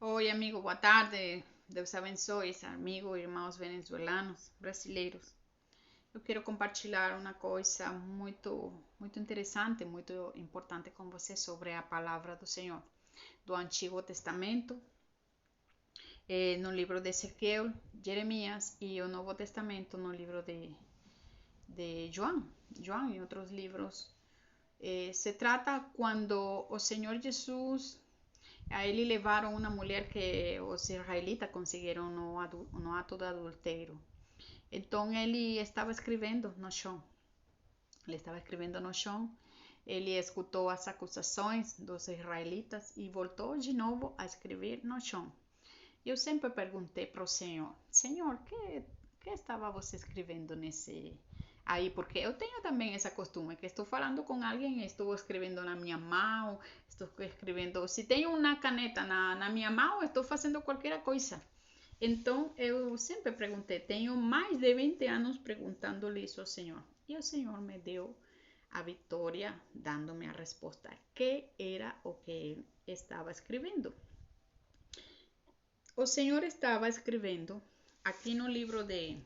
Oi, amigo, boa tarde. Deus abençoe, amigo, irmãos venezuelanos, brasileiros. Eu quero compartilhar uma coisa muito interessante, muito importante com você sobre a palavra do Senhor, do Antigo Testamento, no livro de Ezequiel, Jeremias e o Novo Testamento no livro de João e outros livros. Se trata quando o Senhor Jesus a ele levaram uma mulher que os israelitas conseguiram no ato do adultério. Então ele estava escrevendo no chão. Ele estava escrevendo no chão. Ele escutou as acusações dos israelitas e voltou de novo a escrever no chão. Eu sempre perguntei para o Senhor: Senhor, que estava você escrevendo nesse aí? Porque eu tenho também essa costume, que estou falando com alguém, estou escrevendo na minha mão, estou escrevendo. Se tenho uma caneta na minha mão, estou fazendo qualquer coisa. Então eu sempre perguntei, tenho mais de 20 anos perguntando-lhe isso ao Senhor. E o Senhor me deu a vitória, dando-me a resposta, que era o que ele estava escrevendo. O Senhor estava escrevendo aqui no livro de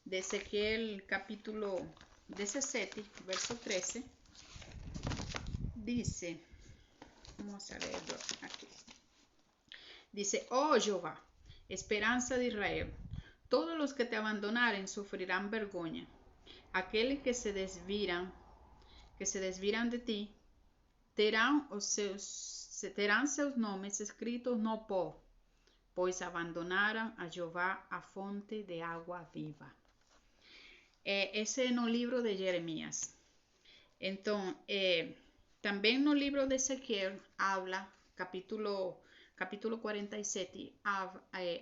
Ezequiel, capítulo 17, verso 13, dice, vamos a leerlo aquí, dice: Oh Jehová, esperanza de Israel, todos los que te abandonaren sufrirán vergüenza. Aquellos que se desviran de ti, terán seus nomes escritos no pó, pois abandonaram a Jeová, a fonte de água viva. Esse é no livro de Jeremias. Então, também no livro de Ezequiel, habla, capítulo 47,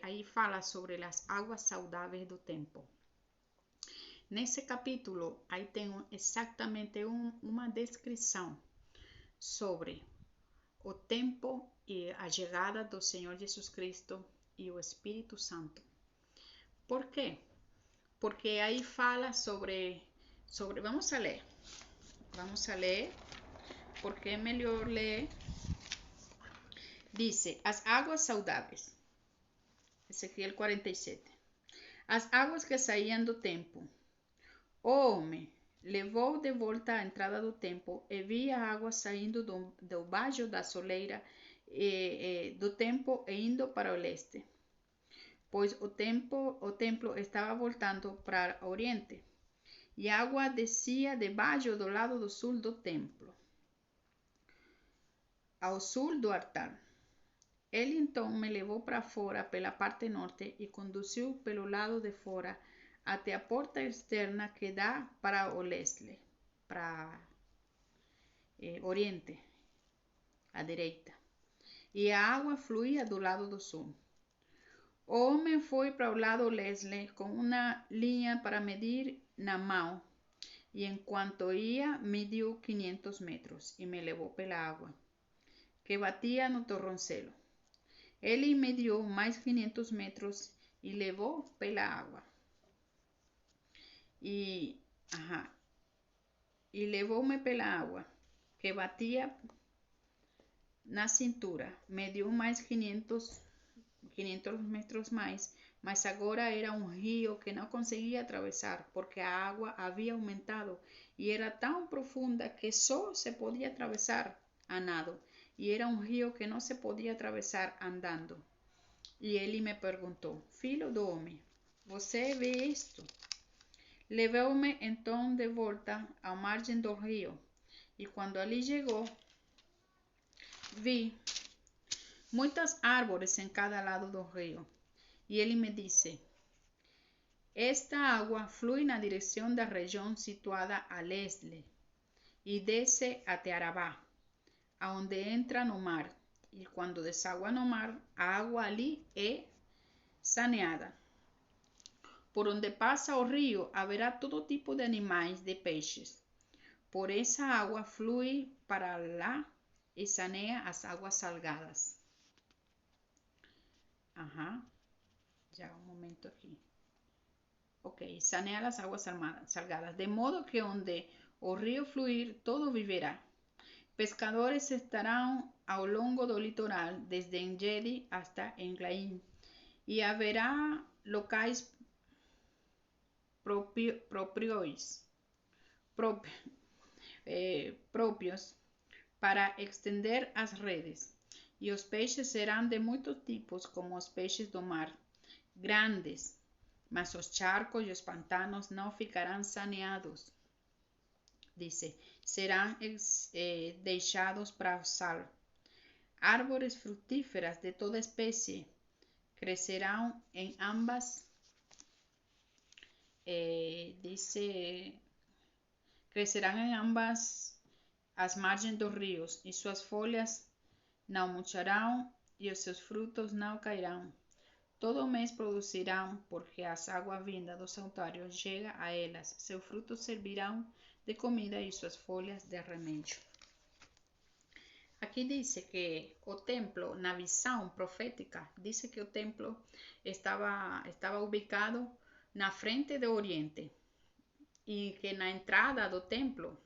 aí fala sobre as águas saudáveis do tempo. Nesse capítulo, aí tem exatamente uma descrição sobre o tempo e a chegada do Senhor Jesus Cristo e o Espírito Santo. Por quê? Porque aí fala sobre vamos a ler, porque é melhor ler. Dice, as águas saudáveis, Ezequiel 47, as águas que saíam do tempo. O homem levou de volta a entrada do tempo e via a água saindo do baixo da soleira do tempo e indo para o leste, pois o templo estava voltando para o oriente, e a água descia debaixo do lado do sul do templo, ao sul do altar. Ele então me levou para fora pela parte norte e conduziu pelo lado de fora até a porta externa que dá para o leste, para oriente, à direita. E a água fluía do lado do sul. O homem foi para o lado leste com uma linha para medir na mão, e enquanto ia, mediu 500 metros e me levou pela água, que batia no torroncelo. Ele mediu mais 500 metros e levou pela água. E levou-me pela água, que batia na cintura. Mediu mais 500 metros mais, mas agora era um rio que não conseguia atravessar, porque a água havia aumentado e era tão profunda que só se podia atravessar a nado. E era um rio que não se podia atravessar andando. E ele me perguntou: Filho do homem, você vê isto? Levou-me então de volta à margem do rio, e quando ali chegou, vi muitas árvores em cada lado do rio. E ele me disse: Esta água flui na direção da região situada a leste e desce até Arabá, aonde entra no mar. E quando deságua no mar, a água ali é saneada. Por onde passa o rio, haverá todo tipo de animais, de peixes. Por essa água flui para lá e saneia as águas salgadas. Já um momento aqui. Ok, saneia as águas salgadas, de modo que onde o rio fluir, todo viverá. Pescadores estarão ao longo do litoral, desde Engedi hasta Englaim, e haverá locais próprios para extender as redes. E os peixes serão de muitos tipos, como os peixes do mar, grandes, mas os charcos e os pantanos não ficarão saneados. Dice, serão deixados para o sal. Árvores frutíferas de toda espécie crecerão em ambas, crecerão em ambas as margens dos rios, e suas folhas não murcharão, e os seus frutos não cairão. Todo mês produzirão, porque as águas vindas do santuário chegam a elas. Seus frutos servirão de comida e suas folhas de remédio. Aqui diz que o templo, na visão profética, diz que o templo estava ubicado na frente do Oriente, e que na entrada do templo,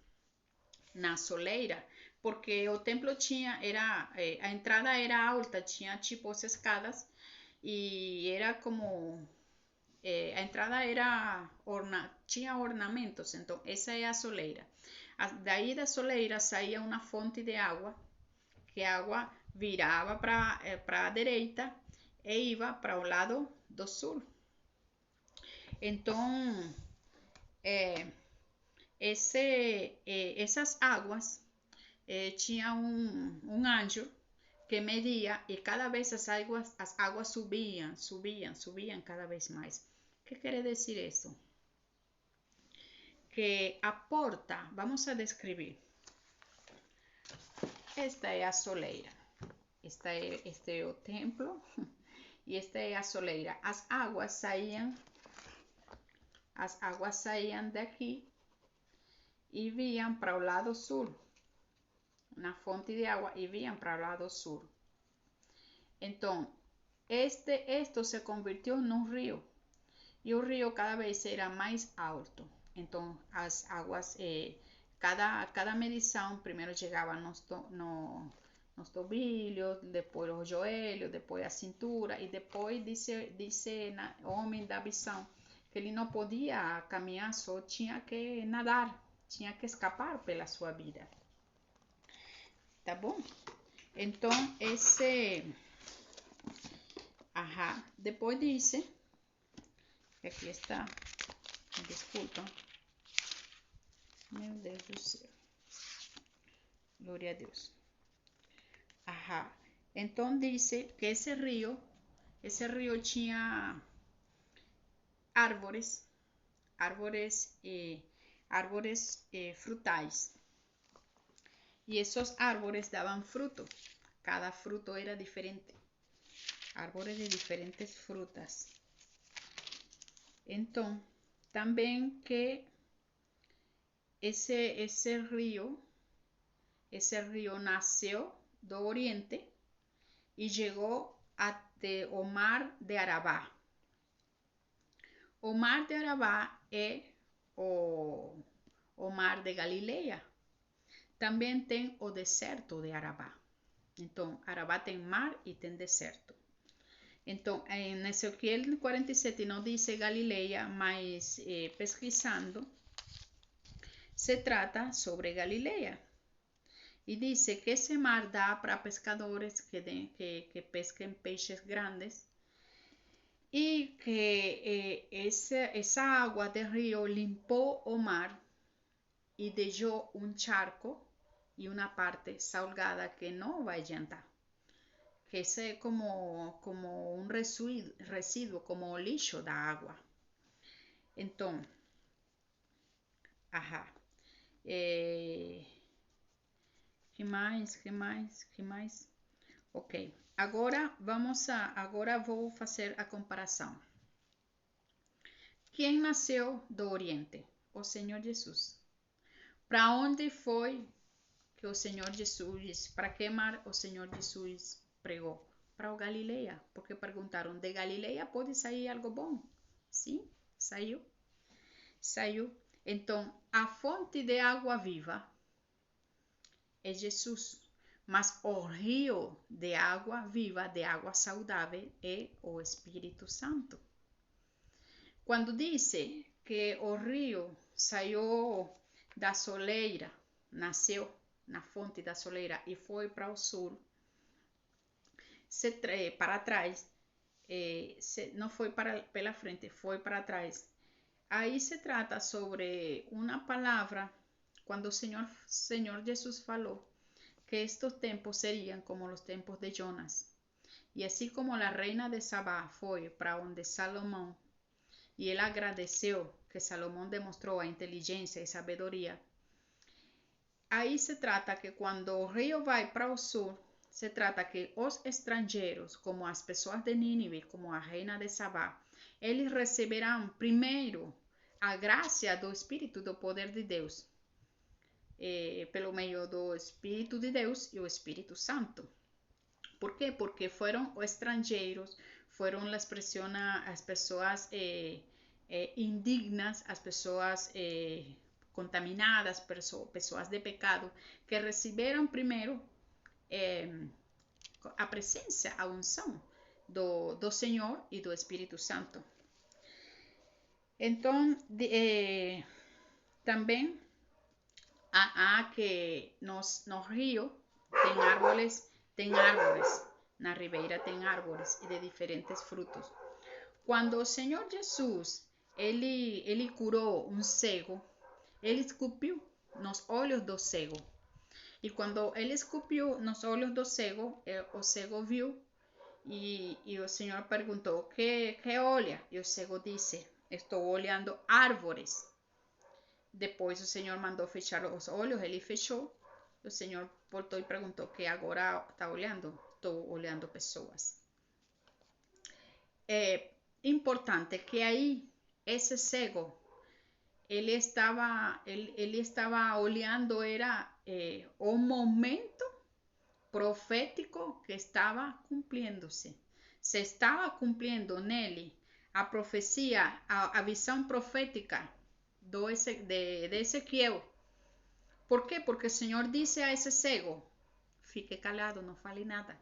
na soleira, porque o templo a entrada era alta, tinha tipo as escadas, e era como a entrada tinha ornamentos. Então essa é a soleira. Daí da soleira saía uma fonte de água, que a água virava para a direita e ia para o lado do sul. Então essas águas tinha um anjo que media, e cada vez as águas subiam cada vez mais. O que quer dizer isso? Que a porta, vamos a descrever. Esta é a soleira, este é o templo, e esta é a soleira. As águas saíam daqui e vinham para o lado sul, na fonte de água, e vinham para o lado sul. Então, esto se convirtió num rio, e o rio cada vez era mais alto. Então, as águas, cada medição, primeiro chegava nos tobilhos, depois os joelhos, depois a cintura, e depois disse o homem da visão que ele não podia caminhar, só tinha que nadar, tinha que escapar pela sua vida. Tá bom? Então, depois dice, aqui está, desculpa, meu Deus do céu, glória a Deus. Então dice que esse rio tinha árvores frutais, e esses árvores davam fruto, cada fruto era diferente, árvores de diferentes frutas. Então, também que esse rio nasceu do Oriente e chegou até o mar de Arabá. O mar de Arabá é o mar de Galileia. Também tem o deserto de Arabá. Então, Arabá tem mar e tem deserto. Então, em Ezequiel 47 não diz Galileia, mas pesquisando, se trata sobre Galileia. E diz que esse mar dá para pescadores que pesquem peixes grandes, e que essa água do rio limpou o mar e deixou um charco e uma parte salgada que não vai adiantar. Que esse é como um resíduo, como o lixo da água. Então, que mais? Ok, agora vou fazer a comparação. Quem nasceu do Oriente? O Senhor Jesus. Para onde foi que o Senhor Jesus, para que mar o Senhor Jesus pregou? Para o Galileia, porque perguntaram, de Galileia pode sair algo bom? Sim, saiu. Então, a fonte de água viva é Jesus, mas o rio de água viva, de água saudável, é o Espírito Santo. Quando disse que o rio saiu da soleira, nasceu na fonte da soleira e foi para o sul, para trás, não foi pela frente, foi para trás. Aí se trata sobre uma palavra, quando o Senhor Jesus falou que estos tempos serían como los tempos de Jonas. Y así como la reina de Sabá fue para donde Salomón y él agradeció que Salomón demostró a inteligencia y sabiduría, aí se trata que quando o rio vai para o sul, se trata que os estrangeiros, como as pessoas de Nínive, como a reina de Sabá, eles receberão primeiro a graça do Espírito, do poder de Deus, pelo meio do Espírito de Deus e o Espírito Santo. ¿Por quê? Porque foram estrangeiros, foram as pessoas indignas, as pessoas contaminadas, pessoas de pecado, que receberam primeiro a presença, a unção do Senhor e do Espírito Santo. Então, também há que no rio tem árvores, na ribeira tem árvores e de diferentes frutos. Quando o Senhor Jesus, ele curou um cego, ele escupiu nos olhos do cego. E quando ele escupiu nos olhos do cego, o cego viu e o Senhor perguntou, que olha? E o cego disse, estou olhando árvores. Depois o Senhor mandou fechar os olhos, ele fechou. O Senhor voltou e perguntou, que agora está olhando? Estou olhando pessoas. É importante que aí, esse cego, ele estava olhando, era o momento profético que estava cumprindo-se. Se estava cumprindo nele a profecia, a visão profética de Ezequiel. Por quê? Porque o Senhor disse a esse cego, fique calado, não fale nada.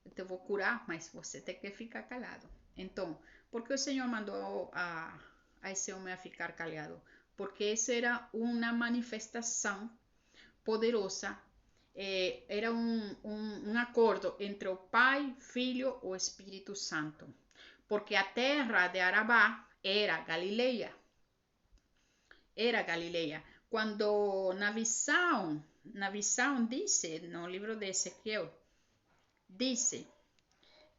Eu te vou curar, mas você tem que ficar calado. Então, por que o Senhor mandou a esse homem a ficar calado? Porque essa era uma manifestação poderosa, era um acordo entre o Pai, Filho e o Espírito Santo. Porque a terra de Arabá era Galileia. Quando na visão dice, no livro de Ezequiel, dice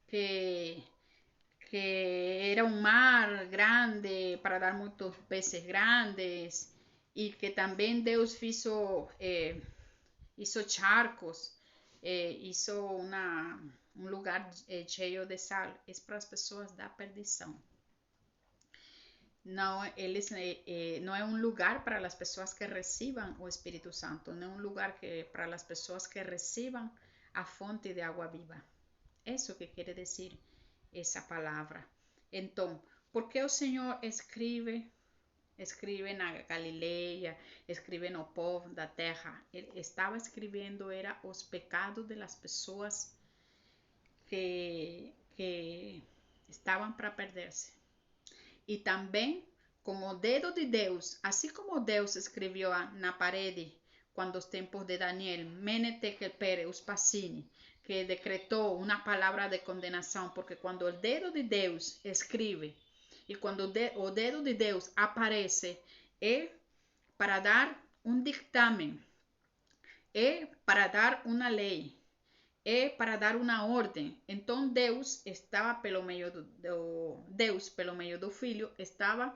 que era um mar grande para dar muitos peces grandes e que também Deus hizo charcos, hizo um lugar cheio de sal. É para as pessoas da perdição. Não é um lugar para as pessoas que recebam o Espírito Santo, não é um lugar para as pessoas que recebam a fonte de água viva. Isso que quer dizer essa palavra. Então, por que o Senhor escreve na Galileia, escreve no povo da terra? Ele estava escrevendo era os pecados das pessoas que estavam para perder-se. E também com o dedo de Deus, assim como Deus escreveu na parede, quando os tempos de Daniel, Mene Tekel Pere Uspasini, que decretou uma palavra de condenação, porque quando o dedo de Deus escreve e quando o dedo de Deus aparece, é para dar um dictamen, é para dar uma lei, é para dar uma ordem. Então Deus estava pelo meio do Filho, estava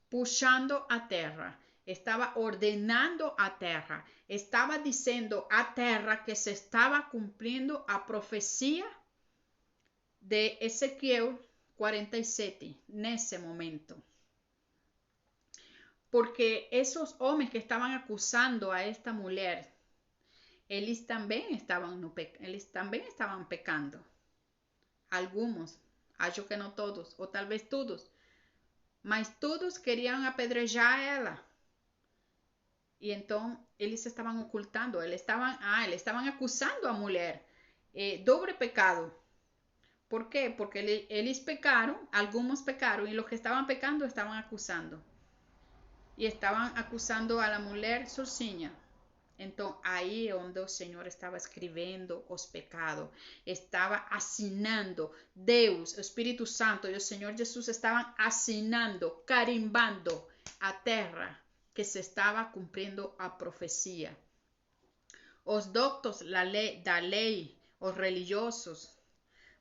puxando a terra, estava ordenando a terra, estava dizendo à terra que se estava cumprindo a profecia de Ezequiel 47 nesse momento. Porque esses homens que estavam acusando a esta mulher, eles também estavam pecando. Alguns, acho que não todos, ou talvez todos, mas todos queriam apedrejar ela. E então eles estavam ocultando, eles estavam acusando a mulher. Doble pecado. ¿Por quê? Porque eles pecaram, alguns pecaram, e os que estavam pecando estavam acusando. E estavam acusando a la mulher sozinha. Então, aí é onde o Senhor estava escrevendo os pecados, estava assinando, Deus, o Espírito Santo e o Senhor Jesus estavam assinando, carimbando a terra que se estava cumprindo a profecia. Os doctos da lei, os religiosos,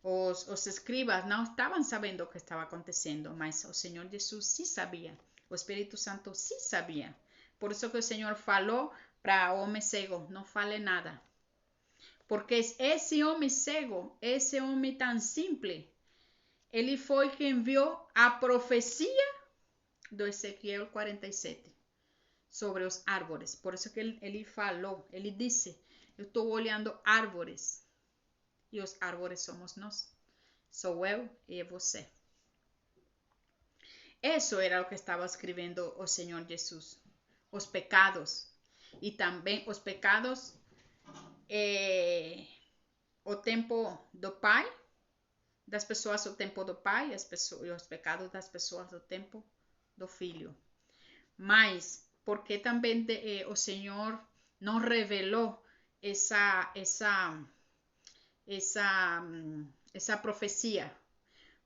os escribas não estavam sabendo o que estava acontecendo, mas o Senhor Jesus sim sabia, o Espírito Santo sim sabia. Por isso que o Senhor falou para o homem cego, não fale nada. Porque esse homem cego, esse homem tão simples, ele foi quem viu a profecia do Ezequiel 47 sobre os árvores. Por isso que ele falou, ele disse, eu estou olhando árvores. E os árvores somos nós. Sou eu e você. Isso era o que estava escrevendo o Senhor Jesus. Os pecados. E também os pecados, o tempo do Pai, das pessoas o tempo do Pai, e os pecados das pessoas do tempo do Filho. Mas, porque também o Senhor não revelou essa profecia?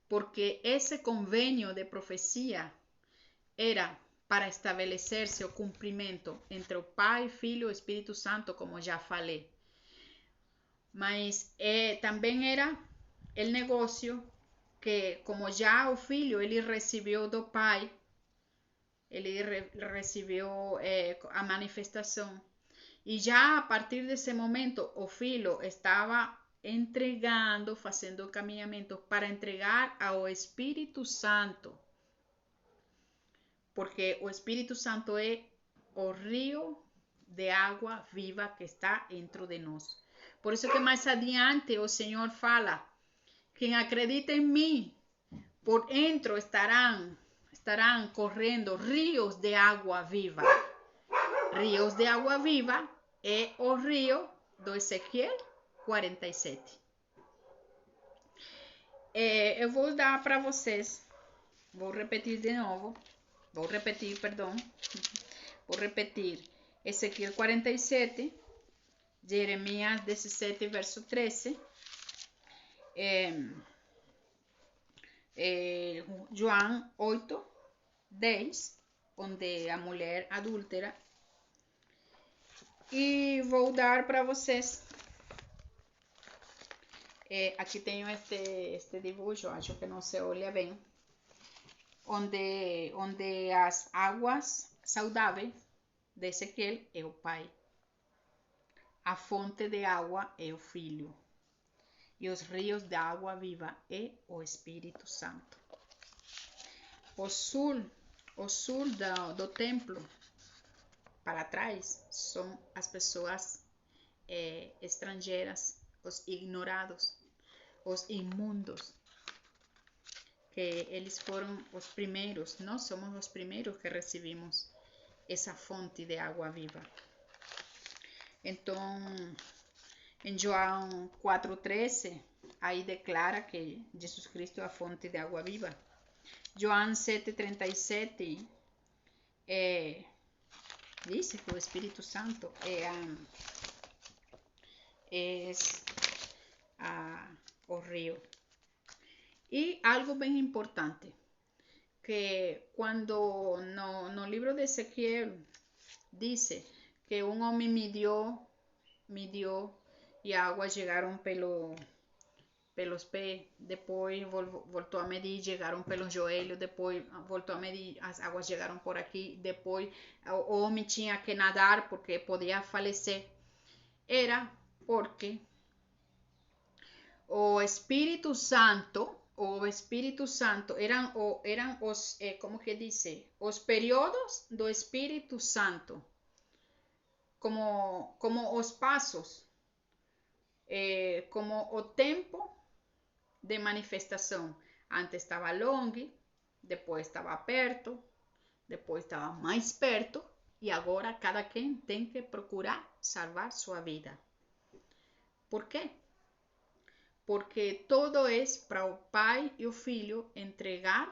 Porque esse convênio de profecia era para estabelecer-se o cumprimento entre o Pai, Filho e Espírito Santo, como já falei. Mas também era o negócio que, como já o Filho, ele recebeu do Pai, ele recebeu a manifestação. E já a partir desse momento, o Filho estava entregando, fazendo o caminhamento para entregar ao Espírito Santo. Porque o Espírito Santo é o rio de água viva que está dentro de nós. Por isso que mais adiante o Senhor fala, quem acredita em mim, por dentro estarão correndo rios de água viva. Rios de água viva é o rio do Ezequiel 47. Eu vou dar para vocês, vou repetir de novo, vou repetir Ezequiel 47, Jeremias 17, verso 13, João 8, 10, onde a mulher adúltera. E vou dar para vocês. Aqui tenho este dibujo, acho que não se olha bem. Onde as águas saudáveis de Ezequiel é o Pai. A fonte de água é o Filho. E os rios de água viva é o Espírito Santo. O sul do templo, para trás, são as pessoas estrangeiras, os ignorados, os imundos, que eles foram os primeiros, nós somos os primeiros que recebimos essa fonte de água viva. Então, em João 4,13, aí declara que Jesus Cristo é a fonte de água viva. João 7,37 diz que o Espírito Santo é o rio. E algo bem importante, que quando no livro de Ezequiel diz que um homem mediu e a água chegaram pelos pés, depois voltou a medir, chegaram pelos joelhos, depois voltou a medir, as águas chegaram por aqui, depois o homem tinha que nadar porque podia falecer. Era porque o Espírito Santo eram os, como que diz, os períodos do Espírito Santo, como os passos, como o tempo de manifestação. Antes estava longe, depois estava perto, depois estava mais perto E agora cada quem tem que procurar salvar sua vida. Por quê? Porque todo é para o Pai e o Filho entregar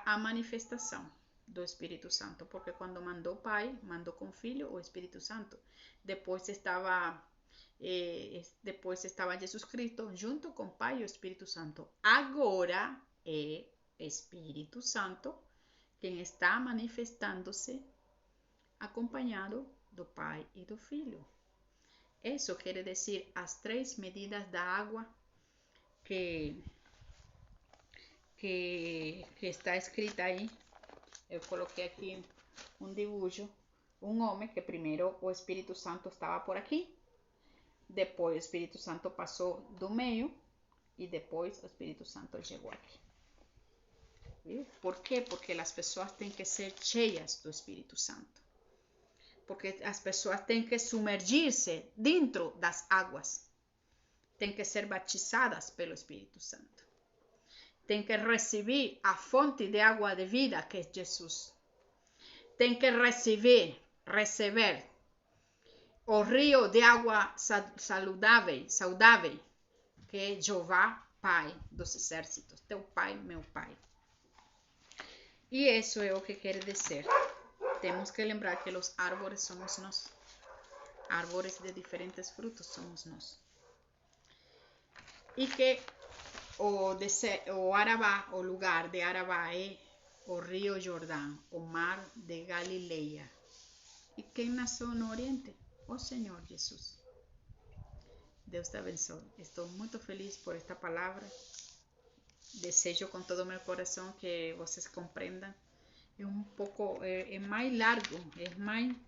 a manifestação do Espírito Santo. Porque quando mandou o Pai, mandou com o Filho o Espírito Santo. Depois estava Jesus Cristo junto com o Pai e o Espírito Santo. Agora é Espírito Santo quem está manifestando-se acompanhado do Pai e do Filho. Isso quer dizer as 3 medidas da água que está escrita aí. Eu coloquei aqui um dibujo. Um homem que primeiro o Espírito Santo estava por aqui. Depois o Espírito Santo passou do meio. E depois o Espírito Santo chegou aqui. Por quê? Porque as pessoas têm que ser cheias do Espírito Santo. Porque as pessoas têm que sumergir-se dentro das águas. Têm que ser batizadas pelo Espírito Santo. Tem que receber a fonte de água de vida, que é Jesus. Tem que receber o rio de água saudável, que é Jeová, Pai dos exércitos. Teu Pai, meu Pai. E isso é o que quer dizer. Temos que lembrar que os árvores somos nós. Árvores de diferentes frutos somos nós. E que o Arabá, o lugar de Arabá é o rio Jordão, o mar de Galileia. E quem nasceu no Oriente? O Senhor Jesus. Deus te abençoe. Estou muito feliz por esta palavra. Desejo com todo o meu coração que vocês compreendam. É um pouco, é mais largo,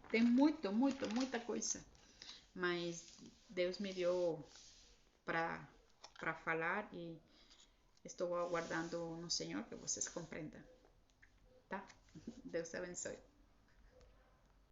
tem muita coisa. Mas Deus me deu para falar e estou aguardando no Senhor que vocês compreendam. Tá? Deus te abençoe.